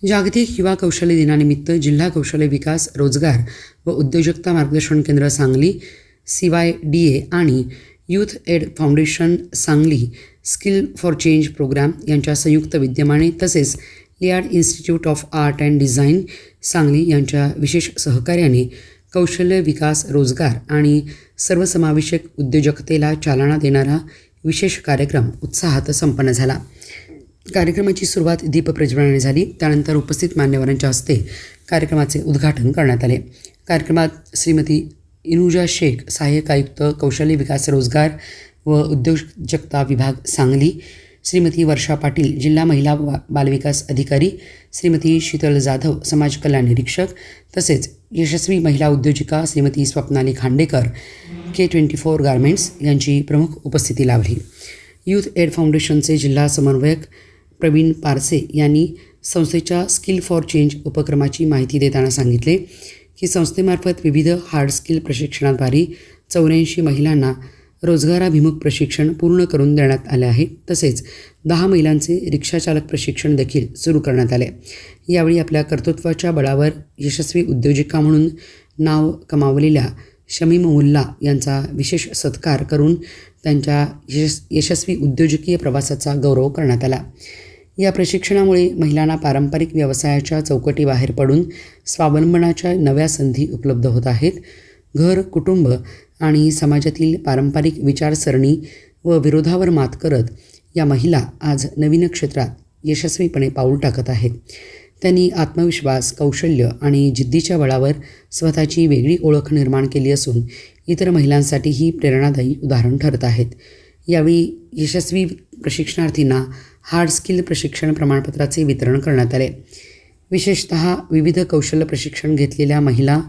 जागतिक युवा कौशल्य दिनानिमित्त जिल्हा कौशल्य विकास, रोजगार व उद्योजकता मार्गदर्शन केंद्र सांगली, CYDA आणि youth aid foundation Sangli skill for change programme यांच्या संयुक्त विद्यमाने तसेच लियाड institute of art and design Sangli यांच्या विशेष सहकार्याने कौशल्य विकास, रोजगार आणि सर्वसमावेशक उद्योजकतेला चालना देणारा विशेष कार्यक्रम उत्साहात संपन्न झाला. कार्यक्रमाची सुरुवात दीपप्रज्वलनाने झाली. त्यानंतर उपस्थित मान्यवरांच्या हस्ते कार्यक्रमाचे उद्घाटन करण्यात आले. कार्यक्रमात श्रीमती इनुजा शेख, सहाय्यक आयुक्त कौशल्य विकास, रोजगार व उद्योजकता विभाग सांगली, श्रीमती वर्षा पाटील, जिल्हा महिला बालविकास अधिकारी, श्रीमती शीतल जाधव, समाज कल्याण निरीक्षक, तसेच यशस्वी महिला उद्योजिका श्रीमती स्वप्नाली खांडेकर, K24 गारमेंट्स यांची प्रमुख उपस्थिती लाभली. यूथ एड फाउंडेशनचे जिल्हा समन्वयक प्रवीण पारसे यांनी संस्थेच्या स्किल फॉर चेंज उपक्रमाची माहिती देताना सांगितले की संस्थेमार्फत विविध हार्ड स्किल प्रशिक्षणाद्वारे 84 महिलांना रोजगाराभिमुख प्रशिक्षण पूर्ण करून देण्यात आले आहे. तसेच 10 महिलांचे रिक्षाचालक प्रशिक्षण देखील सुरू करण्यात आले. यावेळी आपल्या कर्तृत्वाच्या बळावर यशस्वी उद्योजिका म्हणून नाव कमावलेल्या शमीम मुल्ला यांचा विशेष सत्कार करून त्यांच्या यशस्वी उद्योजकीय प्रवासाचा गौरव करण्यात आला. या प्रशिक्षणामुळे महिलांना पारंपरिक व्यवसायाच्या चौकटीबाहेर पडून स्वावलंबनाच्या नव्या संधी उपलब्ध होत आहेत. घर, कुटुंब आणि समाजातील पारंपरिक विचारसरणी व विरोधावर मात करत या महिला आज नवीन क्षेत्रात यशस्वीपणे पाऊल टाकत आहेत. त्यांनी आत्मविश्वास, कौशल्य आणि जिद्दीच्या बळावर स्वतःची वेगळी ओळख निर्माण केली असून इतर महिलांसाठीही प्रेरणादायी उदाहरण ठरत आहेत. यावेळी यशस्वी प्रशिक्षणार्थींना हार्ड स्किल प्रशिक्षण प्रमाणपत्राचे वितरण करण्यात आले. विशेषतः विविध कौशल्य प्रशिक्षण घेतलेल्या महिला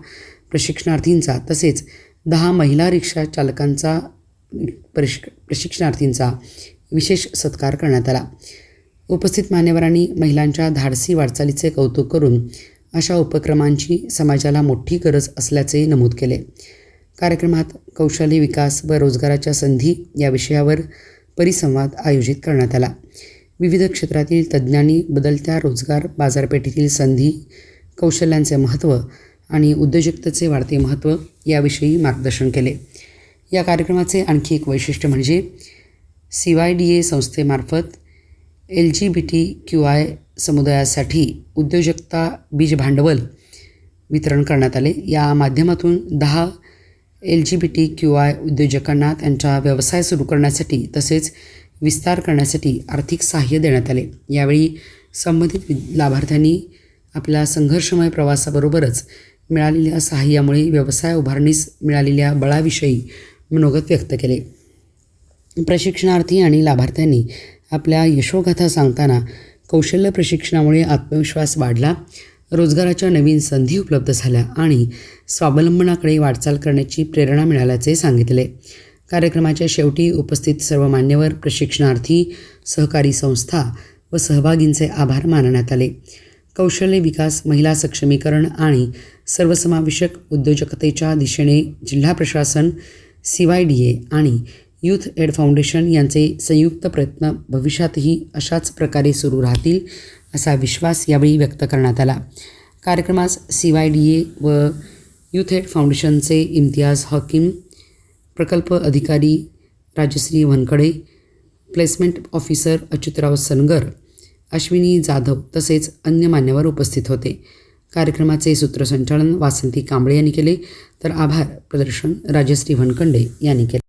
प्रशिक्षणार्थींचा तसेच 10 महिला रिक्षा चालकांचा प्रशिक्षणार्थींचा विशेष सत्कार करण्यात आला. उपस्थित मान्यवरांनी महिलांच्या धाडसी वाटचालीचे कौतुक करून अशा उपक्रमांची समाजाला मोठी गरज असल्याचे नमूद केले. कार्यक्रमात कौशल्य विकास व रोजगाराच्या संधी या विषयावर परिसंवाद आयोजित करण्यात आला. विविध क्षेत्रातील तज्ज्ञांनी बदलत्या रोजगार बाजारपेठेतील संधी, कौशल्यांचे महत्त्व आणि उद्योजकतेचे वाढते महत्त्व याविषयी मार्गदर्शन केले. या कार्यक्रमाचे आणखी एक वैशिष्ट्य म्हणजे CYDA संस्थेमार्फत LGBTQI समुदायासाठी उद्योजकता बीज भांडवल वितरण करण्यात आले. या माध्यमातून 10 LGBTQI उद्योजकांना त्यांचा व्यवसाय सुरू करण्यासाठी तसेच विस्तार करण्यासाठी आर्थिक सहाय्य देण्यात आले. यावेळी संबंधित लाभार्थ्यांनी आपल्या संघर्षमय प्रवासाबरोबरच मिळालेल्या सहाय्यामुळे व्यवसाय उभारणीस मिळालेल्या बळाविषयी मनोगत व्यक्त केले. प्रशिक्षणार्थी आणि लाभार्थ्यांनी आपल्या यशोगाथा सांगताना कौशल्य प्रशिक्षणामुळे आत्मविश्वास वाढला, रोजगाराच्या नवीन संधी उपलब्ध झाल्या आणि स्वावलंबनाकडे वाटचाल करण्याची प्रेरणा मिळाल्याचे सांगितले. कार्यक्रमाच्या शेवटी उपस्थित सर्व मान्यवर, प्रशिक्षणार्थी, सहकारी संस्था व सहभागींचे आभार मानण्यात आले. कौशल्य विकास, महिला सक्षमीकरण आणि सर्वसमावेशक उद्योजकतेच्या दिशेने जिल्हा प्रशासन, CYDA आणि यूथ एड फाउंडेशन यांचे संयुक्त प्रयत्न भविष्यातही अशाच प्रकारे सुरू राहतील असा विश्वास यावेळी व्यक्त करण्यात आला. कार्यक्रमास CYDA व यूथ एड फाउंडेशनचे इम्तियाज हकीम, प्रकल्प अधिकारी राजश्री वनकडे, प्लेसमेंट ऑफिसर अच्युतराव सनगर, अश्विनी जाधव तसेच अन्य मान्यवर उपस्थित होते. कार्यक्रमाचे सूत्रसंचालन वासंती कांबळे यांनी केले तर आभार प्रदर्शन राजश्री वनकडे यांनी केले.